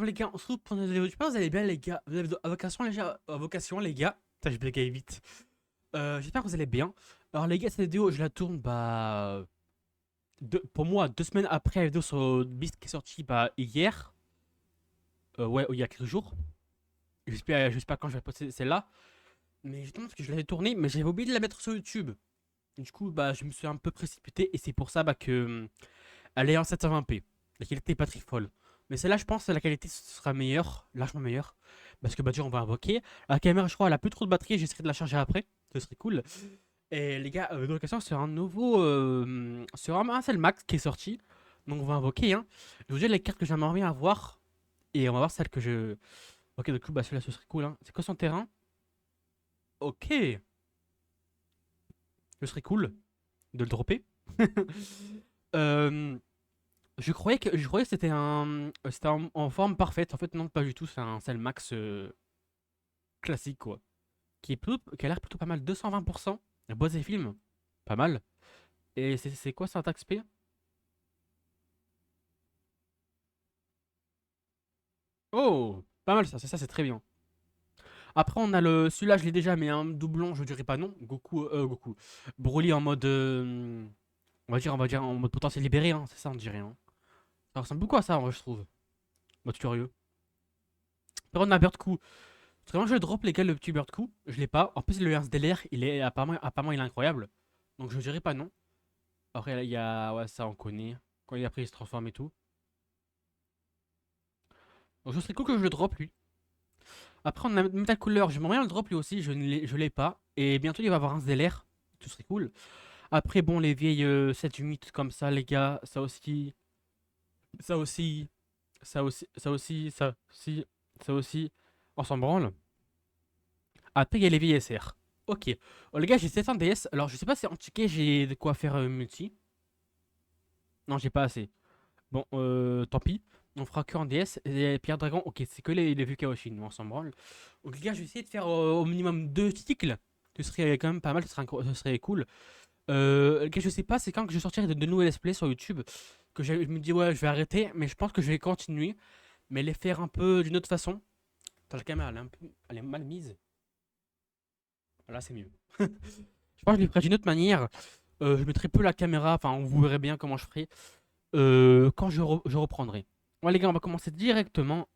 Les gars, on se retrouve pour une vidéo. J'espère que vous allez bien, les gars. Vous avez vocation, les gars. Putain, je bégaye vite. J'espère que vous allez bien. Alors, les gars, cette vidéo, je la tourne, pour moi, 2 semaines après la vidéo sur Beast qui est sortie, hier. Ouais, il y a quelques jours. J'espère quand je vais poster celle-là. Mais justement, parce que je l'avais tournée, mais j'avais oublié de la mettre sur YouTube. Et du coup, je me suis un peu précipité. Et c'est pour ça, elle est en 720p. La qualité est pas très folle. Mais celle-là, je pense que la qualité sera meilleure, largement meilleure. Parce que déjà, on va invoquer. La caméra, je crois, elle a plus trop de batterie. J'essaierai de la charger après. Ce serait cool. Et les gars, dans question sur un nouveau. Sur un seul max qui est sorti. Donc, on va invoquer. Hein. Je vous dis les cartes que j'aimerais bien avoir. Et on va voir celle que je. Ok, du coup, celui-là, ce serait cool. Hein. C'est quoi son terrain? Ok. Ce serait cool de le dropper. euh, je croyais que c'était en forme parfaite. En fait, non, pas du tout. C'est un max classique, quoi. Qui a l'air plutôt pas mal. 220%. La boîte des films, pas mal. Et c'est quoi syntaxe P? Oh, pas mal ça. C'est très bien. Après, on a celui-là, je l'ai déjà, mais un doublon, je dirais pas non. Goku. Broly en mode. On va dire en mode potentiel libéré, hein. C'est ça, on dirait. Hein. Ça ressemble beaucoup à ça, en vrai, je trouve. Mode curieux. Après, on a Bird Coup. Vraiment, je le drop, les gars, le petit Bird Coup. Je l'ai pas. En plus, le Ernst Deller, apparemment, il est incroyable. Donc, je dirais pas non. Après, il y a. Ouais, ça, on connaît. Quand après, il se transforme et tout. Donc, ce serait cool que je le drop, lui. Après, on a Metal Cooler. J'aimerais bien le drop, lui aussi. Je l'ai pas. Et bientôt, il va y avoir un Deller. Ce serait cool. Après, bon, les vieilles 7 8 comme ça, les gars. Ça aussi. Ça aussi. Ça aussi. Ça aussi. Ça aussi. Ça aussi. On s'en branle. Après, il y a les vieilles SR. Ok. Oh, les gars, j'ai 700 DS. Alors, je sais pas si en ticket j'ai de quoi faire multi. Non, j'ai pas assez. Bon, tant pis. On fera que en DS. Et Pierre Dragon, ok, c'est que les vues Kaoshin. On s'en branle. Donc, les gars, je vais essayer de faire au minimum 2 cycles. Ce serait quand même pas mal. Ce serait cool. Les gars, je sais pas, c'est quand que je sortirai de nouveaux let's play sur YouTube. Que je me dis, ouais, je vais arrêter. Mais je pense que je vais continuer. Mais les faire un peu d'une autre façon. Attends, la caméra, elle est mal mise. Là, c'est mieux. Je pense que je les ferai d'une autre manière. Je mettrai peu la caméra, enfin, vous verrez bien comment je ferai quand je reprendrai. Ouais, les gars, on va commencer directement.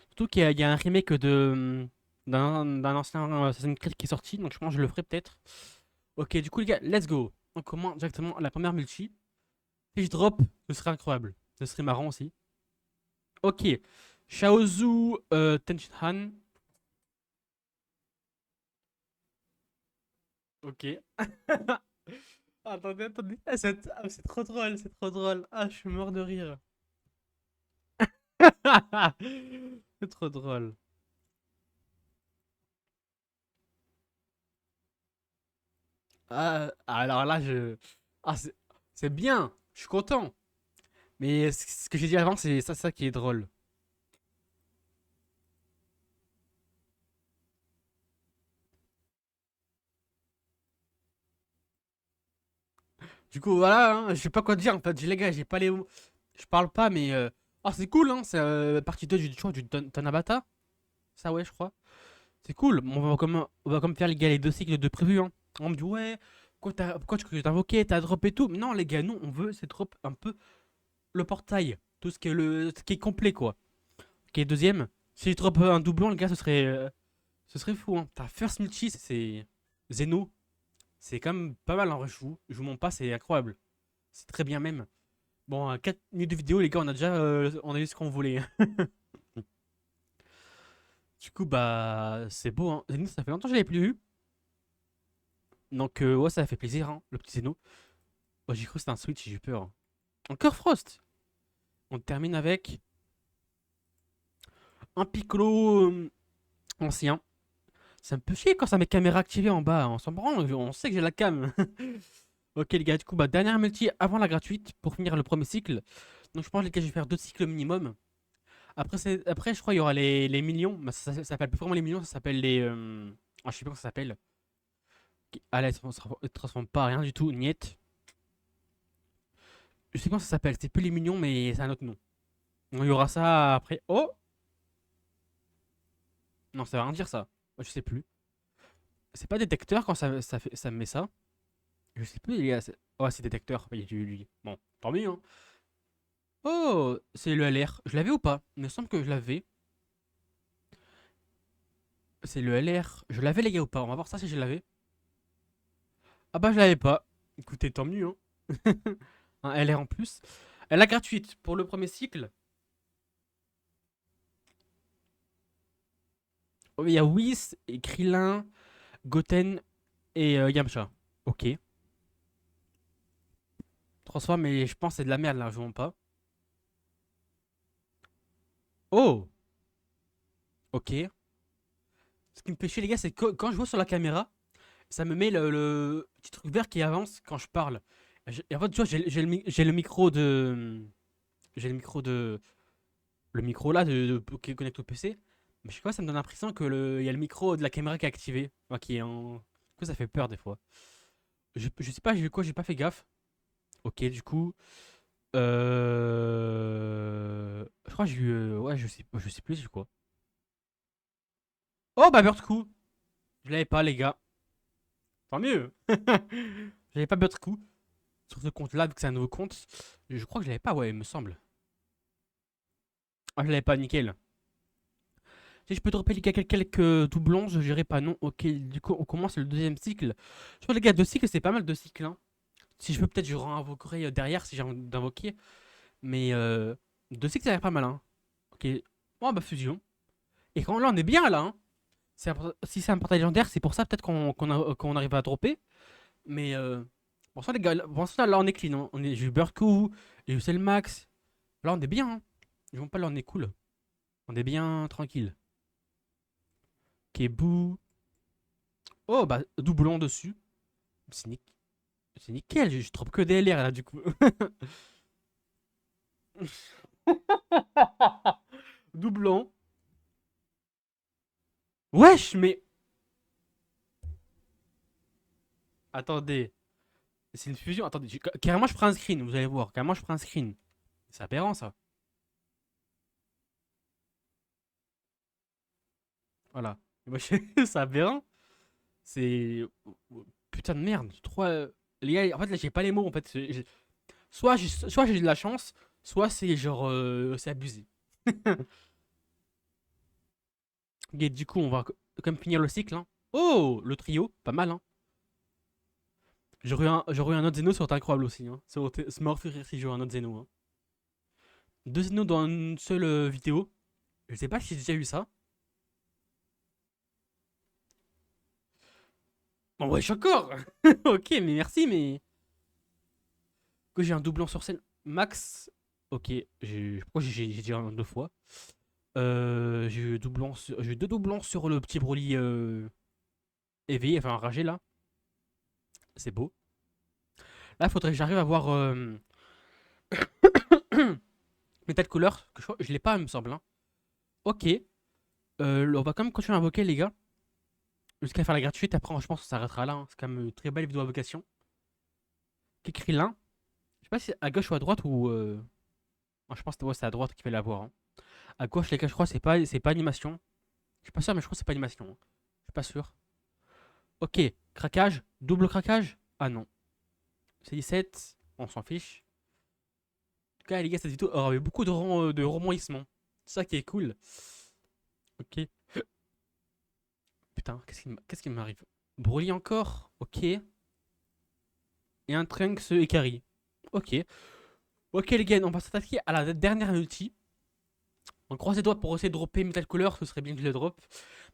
Surtout qu'il y a un remake d'un ancien Assassin's Creed qui est sorti, donc je pense que je le ferai peut-être. Ok, du coup, les gars, let's go. On commence directement la première multi. Si je drop, ce serait incroyable. Ce serait marrant aussi. Ok, Shaozu Tenshinhan. Ok. Attendez. C'est trop drôle, c'est trop drôle. Ah, je suis mort de rire. C'est trop drôle. Alors là, c'est bien. Je suis content. Mais ce que j'ai dit avant, c'est ça qui est drôle. Du coup, voilà, hein, je sais pas quoi dire. En fait, les gars, j'ai pas les mots. Je parle pas, mais. Ah, c'est cool, hein. C'est partie 2 du Tanabata. Ça, ouais, je crois. C'est cool. On va comme faire les gars les 2 cycles de prévu. Hein. On me dit, ouais, pourquoi tu t'es invoqué, t'as drop et tout. Mais non, les gars, nous, on veut, c'est drop un peu le portail. Tout ce qui est complet, quoi. Ok, deuxième. Si je drop un doublon, les gars, ce serait fou. Hein. Ta first multi, c'est Zeno. C'est quand même pas mal en vrai, je vous mens pas, c'est incroyable. C'est très bien même. Bon, 4 minutes de vidéo, les gars, on a eu ce qu'on voulait. Du coup, c'est beau. Hein. Zeno, ça fait longtemps que je l'avais plus vu. Donc, ouais, ça fait plaisir, hein, le petit Zeno. Oh, j'ai cru que c'était un Switch, j'ai eu peur. Hein. Encore Frost. On termine avec un Piccolo ancien. Ça me peut chier quand ça met caméra activée en bas. On s'en branle, on sait que j'ai la cam. Ok les gars, du coup, dernière multi avant la gratuite pour finir le premier cycle. Donc je pense les gars, je vais faire 2 cycles minimum. Après je crois il y aura les millions. Ça s'appelle plus vraiment les millions, ça s'appelle les... je sais pas comment ça s'appelle. Ah là, transforme pas, rien du tout, niet. Je sais pas comment ça s'appelle, c'est plus les millions mais c'est un autre nom. Il y aura ça après. Oh! Non, ça va rien dire ça. Je sais plus. C'est pas détecteur quand ça me met ça. Je sais plus, les gars. Oh, c'est détecteur. Il y a lui. Bon, tant mieux, hein. Oh, c'est le LR. Je l'avais ou pas? Il me semble que je l'avais. C'est le LR. Je l'avais, les gars, ou pas? On va voir ça si je l'avais. Ah bah, je l'avais pas. Écoutez, tant mieux, hein. Un LR en plus. Elle a gratuite pour le premier cycle. Oh, il y a Whis, et Krillin, Goten et Yamcha. Ok. 3 fois, mais je pense que c'est de la merde là, je vois pas. Oh! Ok. Ce qui me fait chier, les gars, c'est que quand je vois sur la caméra, ça me met le petit truc vert qui avance quand je parle. Et en fait, tu vois, j'ai le micro de. J'ai le micro de. Le micro là qui est connecté au PC. Mais je sais pas, ça me donne l'impression que il y a le micro de la caméra qui est activé. Enfin, qui est en. Du coup, ça fait peur des fois. Je sais pas, j'ai vu quoi, j'ai pas fait gaffe. Ok, du coup. Je crois que j'ai eu. Ouais, je sais plus, c'est quoi. Oh, bah, Bird Coup! Je l'avais pas, les gars. Tant mieux! J'avais pas Bird Coup sur ce compte-là, vu que c'est un nouveau compte. Je crois que je l'avais pas, ouais, il me semble. Ah, je l'avais pas, nickel. Si je peux dropper les gars quelques doublons, je dirais pas non. Ok, du coup, on commence le deuxième cycle. Je crois, les gars, deux cycles, c'est pas mal de cycles, hein. Si je peux, peut-être, je réinvoquerai derrière si j'ai envie d'invoquer. Mais deux cycles, ça a l'air pas mal, hein. Ok. Oh, bah, fusion. Et quand là, on est bien là, hein. Si c'est un portail légendaire, c'est pour ça peut-être qu'on arrive à dropper. Mais bon, ça, les gars, bon, ça, là, on est clean, hein. J'ai eu Burkou, j'ai eu Selmax. Là, on est bien, hein. Je vois pas, là, on est cool. On est bien tranquille. Kebou. Oh, bah, doublon dessus. C'est nick- c'est nickel, je drop que des LR là, du coup. Doublon. Wesh, mais. Attendez. C'est une fusion. Attendez, carrément, je prends un screen, vous allez voir. Carrément, je prends un screen. C'est aberrant, ça. Voilà. Wesh, c'est aberrant. C'est. Putain de merde. Les gars, en fait, là, j'ai pas les mots, en fait. Soit j'ai de la chance, soit c'est genre. C'est abusé. Et du coup, on va quand même finir le cycle, hein. Oh, le trio, pas mal, hein. J'aurais eu un autre Zeno, ça aurait été incroyable aussi, hein. Ça m'aurait fait rire si j'aurais un autre Zeno, hein. Deux Zeno dans une seule vidéo. Je sais pas si j'ai déjà eu ça. Bon, wesh, encore. Ok, mais merci, mais. Que j'ai un doublon sur scène. Max. Ok, pourquoi j'ai dit un deux fois. J'ai eu deux doublons sur le petit Broly éveillé, enfin enragé là. C'est beau. Là, faudrait que j'arrive à voir Metal Couleur. Je l'ai pas, il me semble, hein. Ok. On va quand même continuer à invoquer, les gars. Jusqu'à faire la gratuite. Après, je pense que ça s'arrêtera là, hein. C'est quand même une très belle vidéo d'invocation. Qu'écrit là. Je sais pas si c'est à gauche ou à droite ou. Je pense que ouais, c'est à droite qu'il fallait l'avoir, hein. À gauche, les gars, je crois que c'est pas animation. Je suis pas sûr, mais je crois que c'est pas animation, hein. Je suis pas sûr. Ok. Craquage. Double craquage. Ah non. C'est 17. On s'en fiche. En tout cas, les gars, cette vidéo aura eu beaucoup de rebondissements. C'est ça qui est cool. Ok. Putain, qu'est-ce qui m'arrive? Broly encore. Ok. Et un Trunks Ekari. Ok. Ok, les gars, on va s'attaquer à la dernière ulti. On croise les doigts pour essayer de dropper Metal Couleur, ce serait bien que je le drop.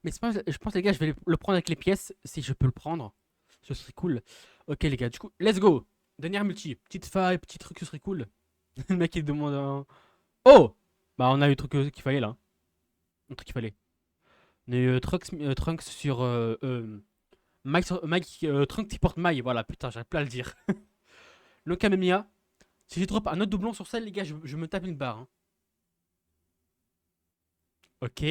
Mais je pense, les gars, je vais le prendre avec les pièces, si je peux le prendre. Ce serait cool. Ok, les gars, du coup, let's go. Dernière multi. Petite faille, petit truc, ce serait cool. Le mec, il demande un. Oh! Bah, on a eu le truc qu'il fallait là. Le truc qu'il fallait. On a eu Trunks sur. Trunks qui porte Mai. Voilà, putain, j'arrive plus à le dire. Le Kamemiya. Si je drop un autre doublon sur celle, les gars, je me tape une barre, hein. Ok.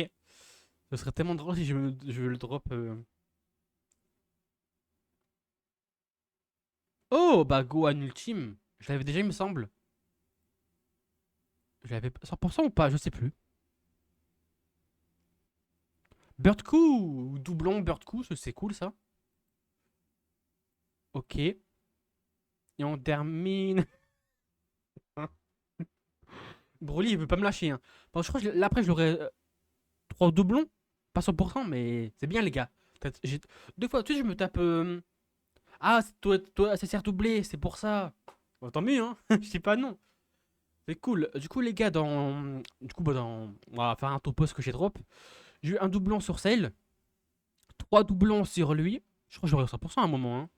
Ce serait tellement drôle si je le drop. Oh, bah Gohan Ultime. Je l'avais déjà, il me semble. Je l'avais 100% ou pas, je sais plus. Bird coup ou doublon Bird coup, c'est cool ça. Ok. Et on termine. Broly, il veut pas me lâcher. Hein. Bon, je crois que là, après, je l'aurais 3 doublons. Pas 100%, mais c'est bien, les gars. Deux fois, tu sais, je me tape. Ah, toi, ça sert doublé, c'est pour ça. Bon, tant mieux, hein. Je dis pas non. C'est cool. Du coup, les gars, Du coup, on va faire un topo ce que j'ai drop. J'ai eu un doublon sur Cell. 3 doublons sur lui. Je crois que j'aurais 100% à un moment. Hein.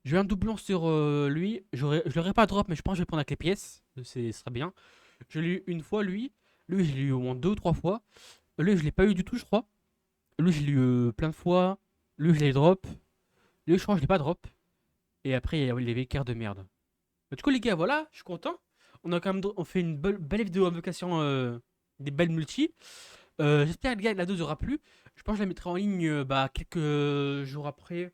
J'ai eu un doublon sur lui. Je l'aurais pas drop, mais je pense que je vais prendre avec les pièces. Ce serait bien. Je l'ai eu une fois, lui. Lui, je l'ai eu au moins 2 ou 3 fois. Lui, je l'ai pas eu du tout, je crois. Lui, je l'ai eu plein de fois. Lui, je l'ai drop. Lui, je crois que je l'ai pas drop. Et après, il y a les véhicules de merde. Du coup, les gars, voilà, je suis content. On a quand même on fait une belle vidéo invocation des belles multi. J'espère, les gars, la dose aura plu. Je pense que je la mettrai en ligne quelques jours après.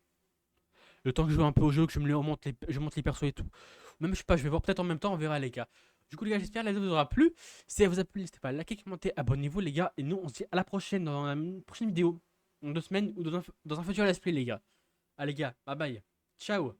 Le temps que je joue un peu au jeu, que je monte les persos et tout. Même, je sais pas, je vais voir peut-être en même temps, on verra, les gars. Du coup, les gars, j'espère que la vidéo vous aura plu. Si elle vous a plu, n'hésitez pas à liker, commenter, abonnez-vous, les gars. Et nous, on se dit à la prochaine dans la prochaine vidéo. Dans 2 semaines ou dans un futur let's play, les gars. Allez, les gars, bye bye. Ciao.